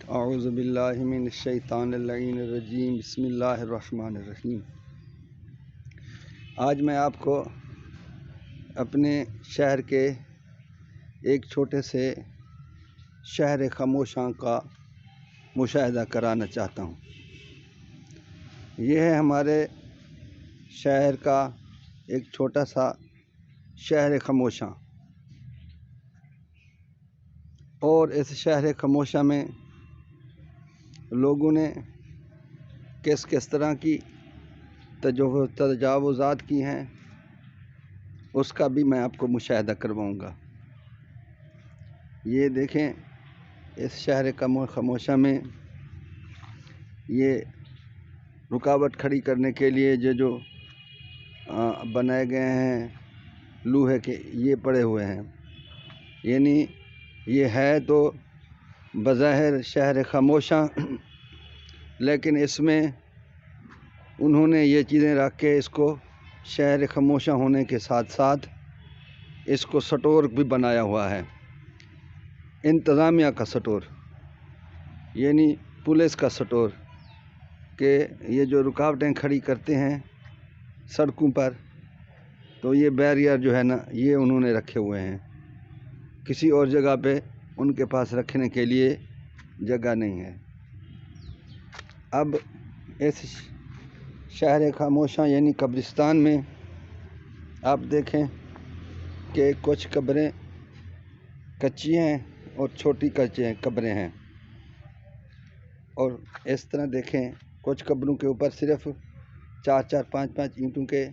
اعوذ باللہ من الشیطان اللعین الرجیم بسم اللہ الرحمن الرحیم۔ آج میں آپ کو اپنے شہر کے ایک چھوٹے سے شہر خاموشاں کا مشاہدہ کرانا چاہتا ہوں۔ یہ ہے ہمارے شہر کا ایک چھوٹا سا شہر خاموشاں، اور اس شہر خاموشاں میں لوگوں نے کس طرح کی تجاوزات کی ہیں اس کا بھی میں آپ کو مشاہدہ کرواؤں گا۔ یہ دیکھیں، اس شہر خاموشاں میں یہ رکاوٹ کھڑی کرنے کے لیے جو بنائے گئے ہیں لوہے کے، یہ پڑے ہوئے ہیں۔ یعنی یہ ہے تو بظاہر شہر خاموشاں، لیکن اس میں انہوں نے یہ چیزیں رکھ کے اس کو شہر خاموشاں ہونے کے ساتھ ساتھ اس کو سٹور بھی بنایا ہوا ہے، انتظامیہ کا سٹور، یعنی پولیس کا سٹور، کہ یہ جو رکاوٹیں کھڑی کرتے ہیں سڑکوں پر، تو یہ بیریئر جو ہے نا، یہ انہوں نے رکھے ہوئے ہیں۔ کسی اور جگہ پہ ان کے پاس رکھنے کے لیے جگہ نہیں ہے۔ اب اس شہر خاموشاں یعنی قبرستان میں آپ دیکھیں کہ کچھ قبریں کچی ہیں اور چھوٹی قبریں ہیں، اور اس طرح دیکھیں کچھ قبروں کے اوپر صرف 4 5 اینٹوں کے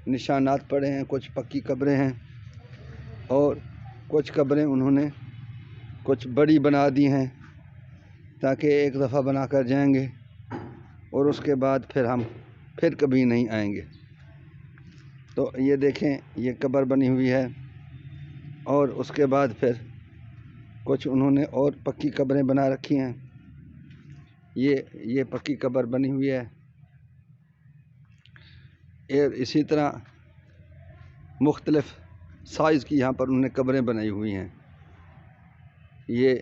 نشانات پڑے ہیں، کچھ پکی قبریں ہیں، اور کچھ قبریں انہوں نے کچھ بڑی بنا دی ہیں تاکہ ایک دفعہ بنا کر جائیں گے اور اس کے بعد ہم پھر کبھی نہیں آئیں گے۔ تو یہ دیکھیں، یہ قبر بنی ہوئی ہے، اور اس کے بعد پھر کچھ انہوں نے اور پکی قبریں بنا رکھی ہیں۔ یہ پکی قبر بنی ہوئی ہے، اور اسی طرح مختلف سائز کی یہاں پر انہوں نے قبریں بنائی ہوئی ہیں۔ یہ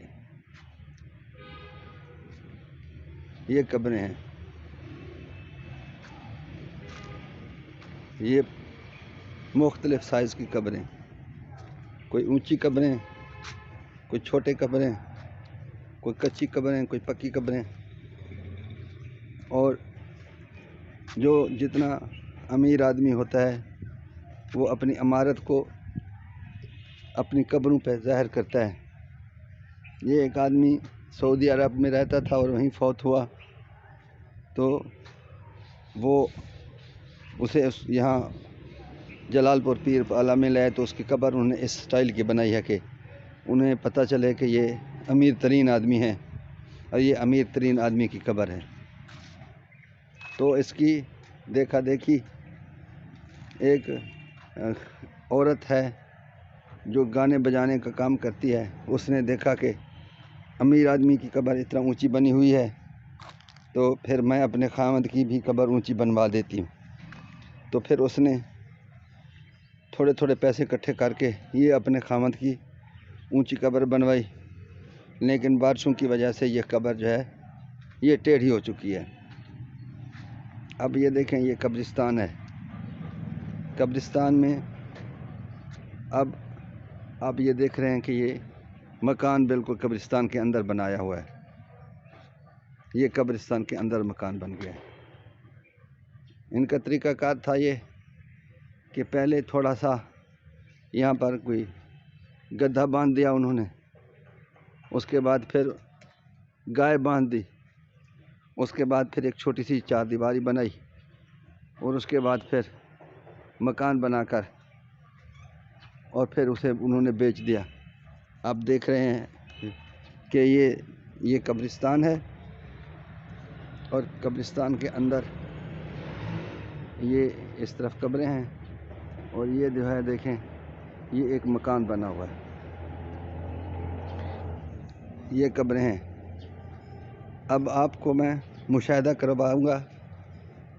قبریں ہیں، یہ مختلف سائز کی قبریں، کوئی اونچی قبریں، کوئی چھوٹے قبریں، کوئی کچی قبریں، کوئی پکی قبریں، اور جتنا امیر آدمی ہوتا ہے وہ اپنی عمارت کو اپنی قبروں پہ ظاہر کرتا ہے۔ یہ ایک آدمی سعودی عرب میں رہتا تھا اور وہیں فوت ہوا، تو اسے یہاں جلال پور پیر اعلیٰ میں لائے، تو اس کی قبر انہوں نے اس سٹائل کی بنائی ہے کہ انہیں پتہ چلے کہ یہ امیر ترین آدمی ہے اور یہ امیر ترین آدمی کی قبر ہے۔ تو اس کی دیکھا دیکھی ایک عورت ہے جو گانے بجانے کا کام کرتی ہے، اس نے دیکھا کہ امیر آدمی کی قبر اتنا اونچی بنی ہوئی ہے، تو پھر میں اپنے خاوند کی بھی قبر اونچی بنوا دیتی ہوں۔ تو پھر اس نے تھوڑے پیسے اکٹھے کر کے یہ اپنے خاوند کی اونچی قبر بنوائی، لیکن بارشوں کی وجہ سے یہ قبر جو ہے یہ ٹیڑھی ہو چکی ہے۔ اب یہ دیکھیں، یہ قبرستان ہے۔ قبرستان میں اب آپ یہ دیکھ رہے ہیں کہ یہ مکان بالکل قبرستان کے اندر بنایا ہوا ہے۔ یہ قبرستان کے اندر مکان بن گیا ہے۔ ان کا طریقہ کار تھا یہ کہ پہلے تھوڑا سا یہاں پر کوئی گدھا باندھ دیا انہوں نے، اس کے بعد پھر گائے باندھ دی، اس کے بعد پھر ایک چھوٹی سی 4 دیواری بنائی، اور اس کے بعد پھر مکان بنا کر اور پھر اسے انہوں نے بیچ دیا۔ آپ دیکھ رہے ہیں کہ یہ قبرستان ہے، اور قبرستان کے اندر یہ اس طرف قبریں ہیں، اور یہ جو ہے دیکھیں، یہ ایک مکان بنا ہوا ہے، یہ قبریں ہیں۔ اب آپ کو میں مشاہدہ کرواؤں گا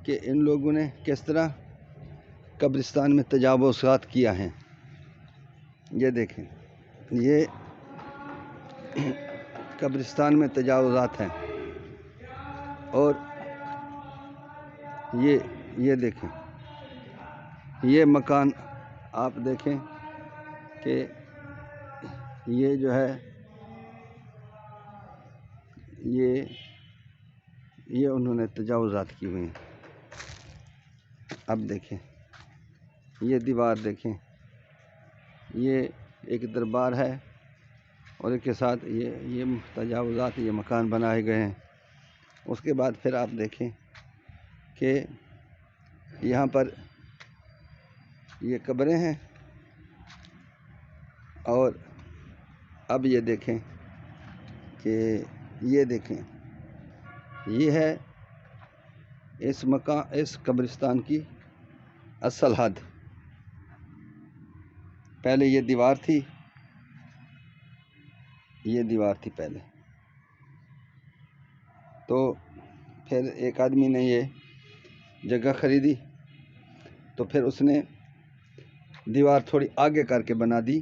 کہ ان لوگوں نے کس طرح قبرستان میں تجاوزات کیا ہیں۔ یہ دیکھیں، قبرستان میں تجاوزات ہیں۔ اور یہ دیکھیں، یہ مکان آپ دیکھیں کہ یہ جو ہے یہ انہوں نے تجاوزات کی ہوئی ہیں۔ اب دیکھیں یہ دیوار دیکھیں، یہ ایک دربار ہے اور اس کے ساتھ یہ تجاوزات، یہ مکان بنائے گئے ہیں۔ اس کے بعد پھر آپ دیکھیں کہ یہاں پر یہ قبریں ہیں، اور اب یہ دیکھیں کہ یہ دیکھیں، یہ ہے اس قبرستان کی اصل حد۔ پہلے یہ دیوار تھی، پہلے تو پھر ایک آدمی نے یہ جگہ خریدی، تو پھر اس نے دیوار تھوڑی آگے کر کے بنا دی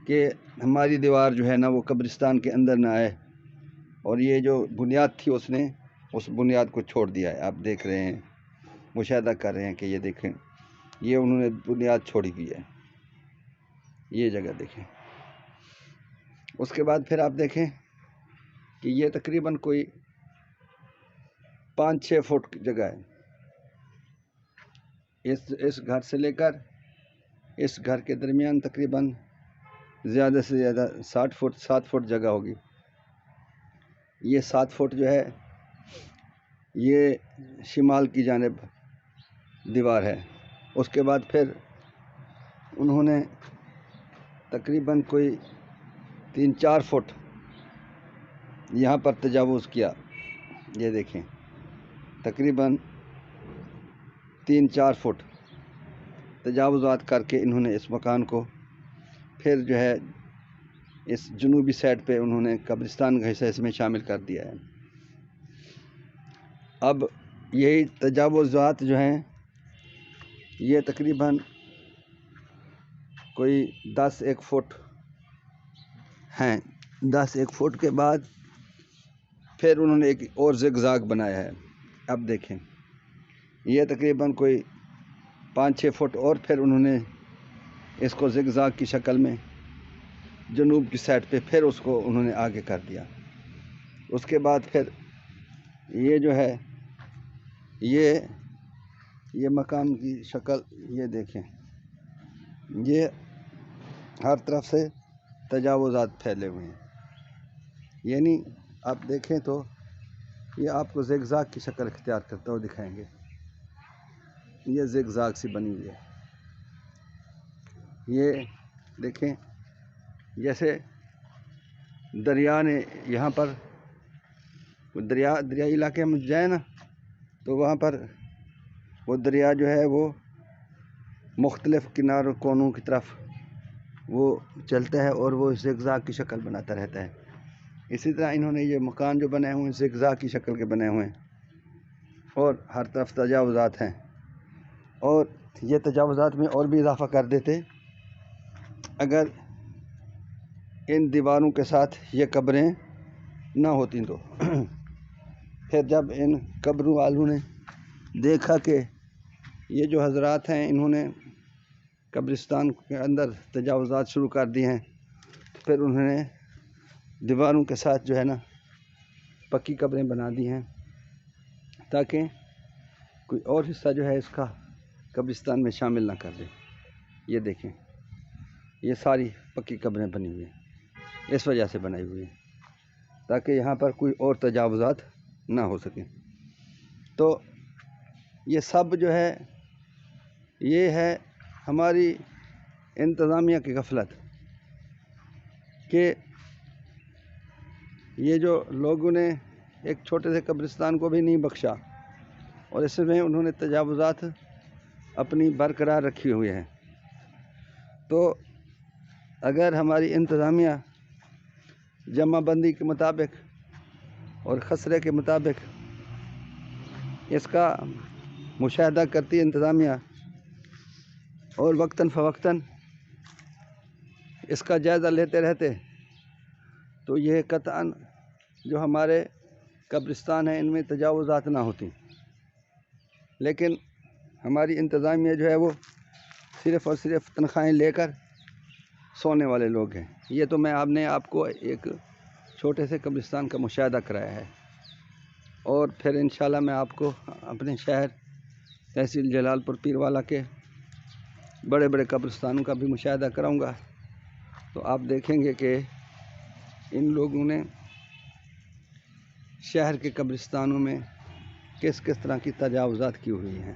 کہ ہماری دیوار جو ہے نا وہ قبرستان کے اندر نہ آئے، اور یہ جو بنیاد تھی اس نے اس بنیاد کو چھوڑ دیا ہے۔ آپ دیکھ رہے ہیں، مشاہدہ کر رہے ہیں کہ یہ دیکھیں، یہ انہوں نے بنیاد چھوڑی ہوئی ہے، یہ جگہ دیکھیں۔ اس کے بعد پھر آپ دیکھیں کہ یہ تقریباً کوئی 5-6 فٹ کی جگہ ہے، اس گھر سے لے کر اس گھر کے درمیان تقریباً زیادہ سے زیادہ 7 فٹ جگہ ہوگی۔ یہ 7 فٹ جو ہے یہ شمال کی جانب دیوار ہے۔ اس کے بعد پھر انہوں نے تقریباً کوئی 3-4 فٹ یہاں پر تجاوز کیا۔ یہ دیکھیں، تقریباً 3-4 فٹ تجاوزات کر کے انہوں نے اس مکان کو پھر جو ہے اس جنوبی سائڈ پہ انہوں نے قبرستان کا حصہ اس میں شامل کر دیا ہے۔ اب یہی تجاوزات جو ہیں یہ تقریباً کوئی 10-1 فٹ ہیں۔ 10-1 فٹ کے بعد پھر انہوں نے ایک اور زگزاگ بنایا ہے۔ اب دیکھیں، یہ تقریباً کوئی 5-6 فٹ اور پھر انہوں نے اس کو زگزاگ کی شکل میں جنوب کی سائڈ پہ پھر اس کو انہوں نے آگے کر دیا۔ اس کے بعد پھر یہ جو ہے یہ مکان کی شکل یہ دیکھیں، یہ ہر طرف سے تجاوزات پھیلے ہوئے ہیں۔ یعنی آپ دیکھیں تو یہ آپ کو زگزاگ کی شکل اختیار کرتا ہوا دکھائیں گے، یہ زگزاگ سی بنی ہوئی ہے۔ یہ دیکھیں جیسے دریا نے یہاں پر دریائی علاقے میں جائے نا، تو وہاں پر وہ دریا جو ہے وہ مختلف کناروں کونوں کی طرف وہ چلتا ہے اور وہ زگزاگ کی شکل بناتا رہتا ہے۔ اسی طرح انہوں نے یہ مکان جو بنائے ہوئے ہیں زگزاگ کی شکل کے بنائے ہوئے ہیں، اور ہر طرف تجاوزات ہیں۔ اور یہ تجاوزات میں اور بھی اضافہ کر دیتے اگر ان دیواروں کے ساتھ یہ قبریں نہ ہوتی تو۔ پھر جب ان قبروں والوں نے دیکھا کہ یہ جو حضرات ہیں انہوں نے قبرستان کے اندر تجاوزات شروع کر دی ہیں، تو پھر انہوں نے دیواروں کے ساتھ جو ہے نا پکی قبریں بنا دی ہیں، تاکہ کوئی اور حصہ جو ہے اس کا قبرستان میں شامل نہ کر دے۔ یہ دیکھیں، یہ ساری پکی قبریں بنی ہوئی ہیں، اس وجہ سے بنائی ہوئی ہیں تاکہ یہاں پر کوئی اور تجاوزات نہ ہو سکیں۔ تو یہ سب جو ہے یہ ہے ہماری انتظامیہ کی غفلت کہ یہ جو لوگوں نے ایک چھوٹے سے قبرستان کو بھی نہیں بخشا، اور اس میں انہوں نے تجاوزات اپنی برقرار رکھی ہوئی ہیں۔ تو اگر ہماری انتظامیہ جمع بندی کے مطابق اور خسرے کے مطابق اس کا مشاہدہ کرتی انتظامیہ اور وقتاً فوقتاً اس کا جائزہ لیتے رہتے، تو یہ قطعاً جو ہمارے قبرستان ہیں ان میں تجاوزات نہ ہوتی، لیکن ہماری انتظامیہ جو ہے وہ صرف اور صرف تنخواہیں لے کر سونے والے لوگ ہیں۔ یہ تو میں آپ کو ایک چھوٹے سے قبرستان کا مشاہدہ کرایا ہے، اور پھر انشاءاللہ میں آپ کو اپنے شہر تحصیل جلال پور پیروالا کے بڑے بڑے قبرستانوں کا بھی مشاہدہ کراؤں گا، تو آپ دیکھیں گے کہ ان لوگوں نے شہر کے قبرستانوں میں کس کس طرح کی تجاوزات کی ہوئی ہیں۔